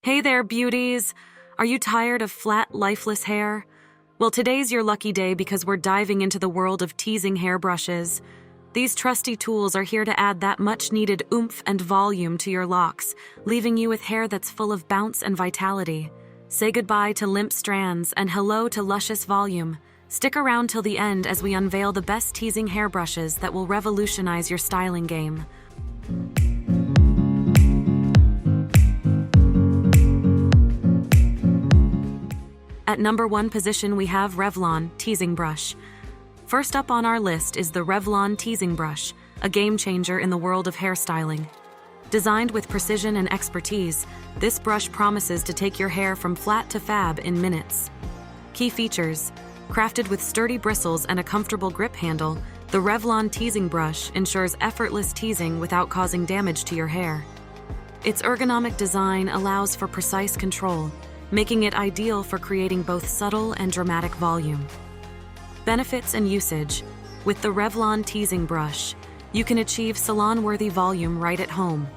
Hey there, beauties! Are you tired of flat, lifeless hair? Well, today's your lucky day because we're diving into the world of teasing hairbrushes. These trusty tools are here to add that much-needed oomph and volume to your locks, leaving you with hair that's full of bounce and vitality. Say goodbye to limp strands and hello to luscious volume. Stick around till the end as we unveil the best teasing hairbrushes that will revolutionize your styling game. At number 1 position, we have Revlon Teasing Brush. First up on our list is the Revlon Teasing Brush, a game-changer in the world of hairstyling. Designed with precision and expertise, this brush promises to take your hair from flat to fab in minutes. Key features: crafted with sturdy bristles and a comfortable grip handle, the Revlon Teasing Brush ensures effortless teasing without causing damage to your hair. Its ergonomic design allows for precise control, making it ideal for creating both subtle and dramatic volume. Benefits and usage: with the Revlon Teasing Brush, you can achieve salon-worthy volume right at home.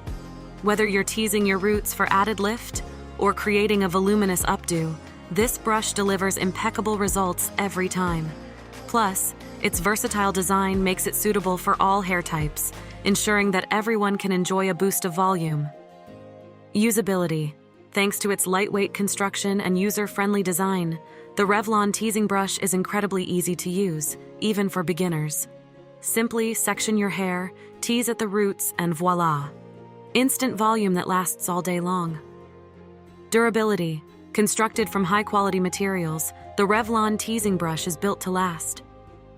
Whether you're teasing your roots for added lift or creating a voluminous updo, this brush delivers impeccable results every time. Plus, its versatile design makes it suitable for all hair types, ensuring that everyone can enjoy a boost of volume. Usability: thanks to its lightweight construction and user-friendly design, the Revlon Teasing Brush is incredibly easy to use, even for beginners. Simply section your hair, tease at the roots, and voila! Instant volume that lasts all day long. Durability: constructed from high-quality materials, the Revlon Teasing Brush is built to last.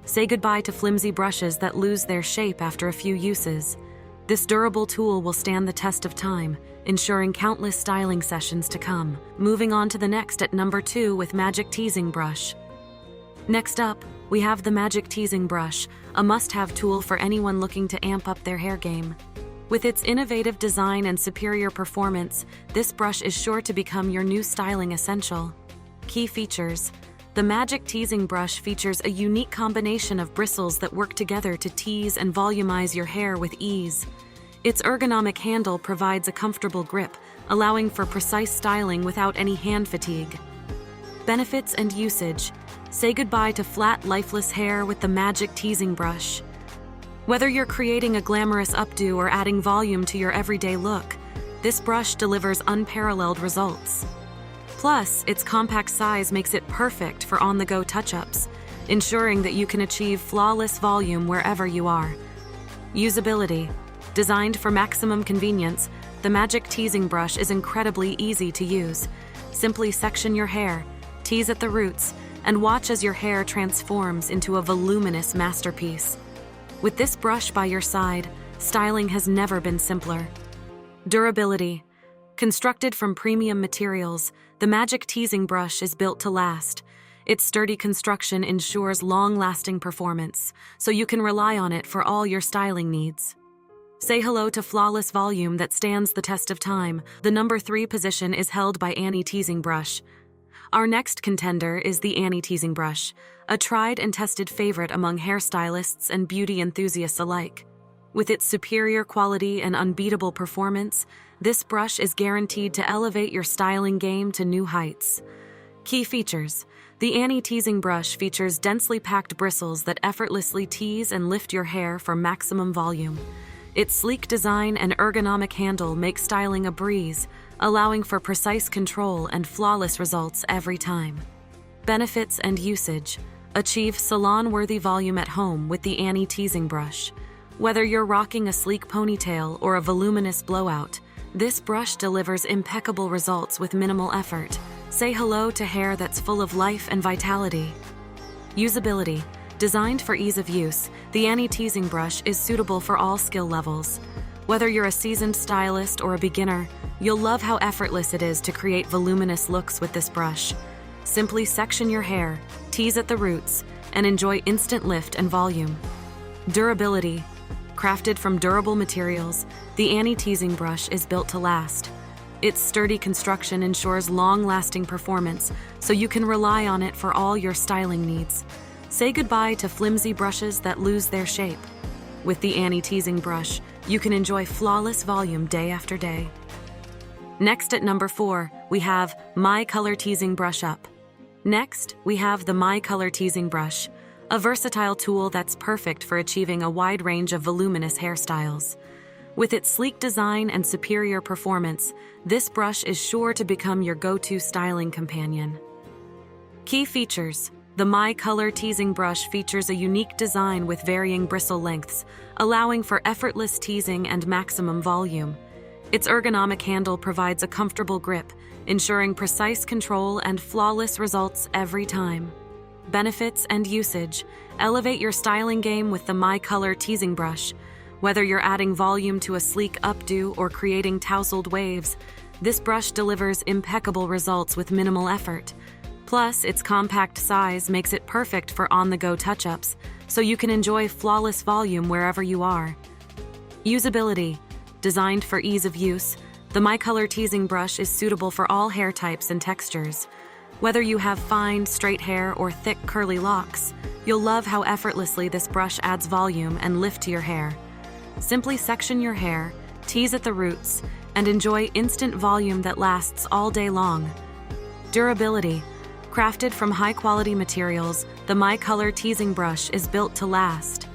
Say goodbye to flimsy brushes that lose their shape after a few uses. This durable tool will stand the test of time, ensuring countless styling sessions to come. Moving on to the next at number 2 with Magic Teasing Brush. Next up, we have the Magic Teasing Brush, a must-have tool for anyone looking to amp up their hair game. With its innovative design and superior performance, this brush is sure to become your new styling essential. Key features: the Magic Teasing Brush features a unique combination of bristles that work together to tease and volumize your hair with ease. Its ergonomic handle provides a comfortable grip, allowing for precise styling without any hand fatigue. Benefits and usage: say goodbye to flat, lifeless hair with the Magic Teasing Brush. Whether you're creating a glamorous updo or adding volume to your everyday look, this brush delivers unparalleled results. Plus, its compact size makes it perfect for on-the-go touch-ups, ensuring that you can achieve flawless volume wherever you are. Usability: designed for maximum convenience, the Magic Teasing Brush is incredibly easy to use. Simply section your hair, tease at the roots, and watch as your hair transforms into a voluminous masterpiece. With this brush by your side, styling has never been simpler. Durability: constructed from premium materials, the Magic Teasing Brush is built to last. Its sturdy construction ensures long-lasting performance, so you can rely on it for all your styling needs. Say hello to flawless volume that stands the test of time. The number 3 position is held by Annie Teasing Brush. Our next contender is the Annie Teasing Brush, a tried and tested favorite among hairstylists and beauty enthusiasts alike. With its superior quality and unbeatable performance, this brush is guaranteed to elevate your styling game to new heights. Key features: the Annie Teasing Brush features densely packed bristles that effortlessly tease and lift your hair for maximum volume. Its sleek design and ergonomic handle make styling a breeze, allowing for precise control and flawless results every time. Benefits and usage: achieve salon-worthy volume at home with the Annie Teasing Brush. Whether you're rocking a sleek ponytail or a voluminous blowout, this brush delivers impeccable results with minimal effort. Say hello to hair that's full of life and vitality. Usability: designed for ease of use, the Annie Teasing Brush is suitable for all skill levels. Whether you're a seasoned stylist or a beginner, you'll love how effortless it is to create voluminous looks with this brush. Simply section your hair, tease at the roots, and enjoy instant lift and volume. Durability: crafted from durable materials, the Annie Teasing Brush is built to last. Its sturdy construction ensures long-lasting performance, so you can rely on it for all your styling needs. Say goodbye to flimsy brushes that lose their shape. With the Annie Teasing Brush, you can enjoy flawless volume day after day. Next at number 4, we have My Color Teasing Brush Up. Next, we have the My Color Teasing Brush, a versatile tool that's perfect for achieving a wide range of voluminous hairstyles. With its sleek design and superior performance, this brush is sure to become your go-to styling companion. Key features: the My Color Teasing Brush features a unique design with varying bristle lengths, allowing for effortless teasing and maximum volume. Its ergonomic handle provides a comfortable grip, ensuring precise control and flawless results every time. Benefits and usage: elevate your styling game with the My Color Teasing Brush. Whether you're adding volume to a sleek updo or creating tousled waves, this brush delivers impeccable results with minimal effort. Plus, its compact size makes it perfect for on-the-go touch-ups, so you can enjoy flawless volume wherever you are. Usability: designed for ease of use, the My Color Teasing Brush is suitable for all hair types and textures. Whether you have fine, straight hair or thick, curly locks, you'll love how effortlessly this brush adds volume and lift to your hair. Simply section your hair, tease at the roots, and enjoy instant volume that lasts all day long. Durability: crafted from high-quality materials, the My Color Teasing Brush is built to last.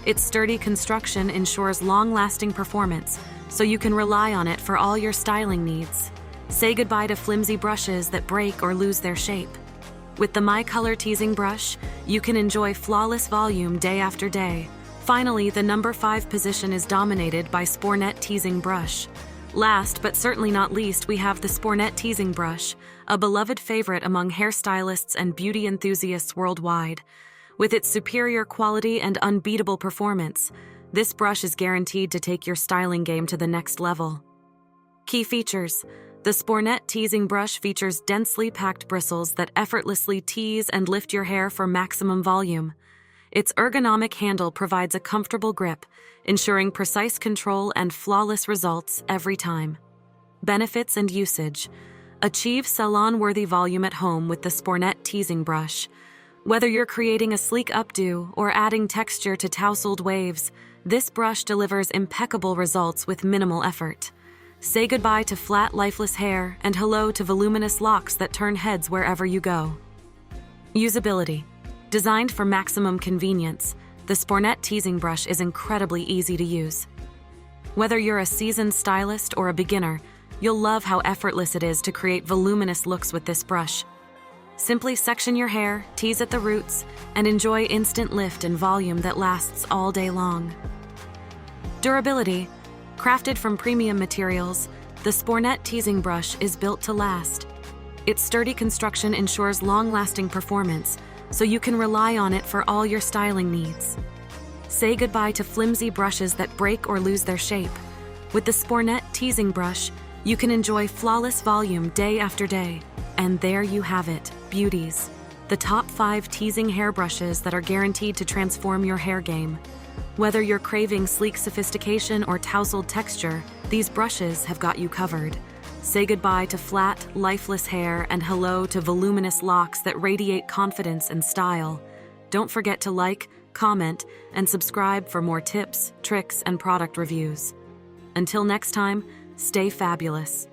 Its sturdy construction ensures long-lasting performance, so you can rely on it for all your styling needs. Say goodbye to flimsy brushes that break or lose their shape. With the My Color Teasing Brush, you can enjoy flawless volume day after day. Finally, the number 5 position is dominated by Spornet Teasing Brush. Last, but certainly not least, we have the Spornet Teasing Brush, a beloved favorite among hairstylists and beauty enthusiasts worldwide. With its superior quality and unbeatable performance, this brush is guaranteed to take your styling game to the next level. Key features: the Spornet Teasing Brush features densely packed bristles that effortlessly tease and lift your hair for maximum volume. Its ergonomic handle provides a comfortable grip, ensuring precise control and flawless results every time. Benefits and usage: achieve salon-worthy volume at home with the Spornet Teasing Brush. Whether you're creating a sleek updo or adding texture to tousled waves, this brush delivers impeccable results with minimal effort. Say goodbye to flat, lifeless hair and hello to voluminous locks that turn heads wherever you go. Usability: designed for maximum convenience, the Spornet Teasing Brush is incredibly easy to use. Whether you're a seasoned stylist or a beginner, you'll love how effortless it is to create voluminous looks with this brush. Simply section your hair, tease at the roots, and enjoy instant lift and volume that lasts all day long. Durability: crafted from premium materials, the Spornet Teasing Brush is built to last. Its sturdy construction ensures long-lasting performance, so you can rely on it for all your styling needs. Say goodbye to flimsy brushes that break or lose their shape. With the Spornet Teasing Brush, you can enjoy flawless volume day after day. And there you have it, beauties. The top 5 teasing hairbrushes that are guaranteed to transform your hair game. Whether you're craving sleek sophistication or tousled texture, these brushes have got you covered. Say goodbye to flat, lifeless hair and hello to voluminous locks that radiate confidence and style. Don't forget to like, comment, and subscribe for more tips, tricks, and product reviews. Until next time, stay fabulous.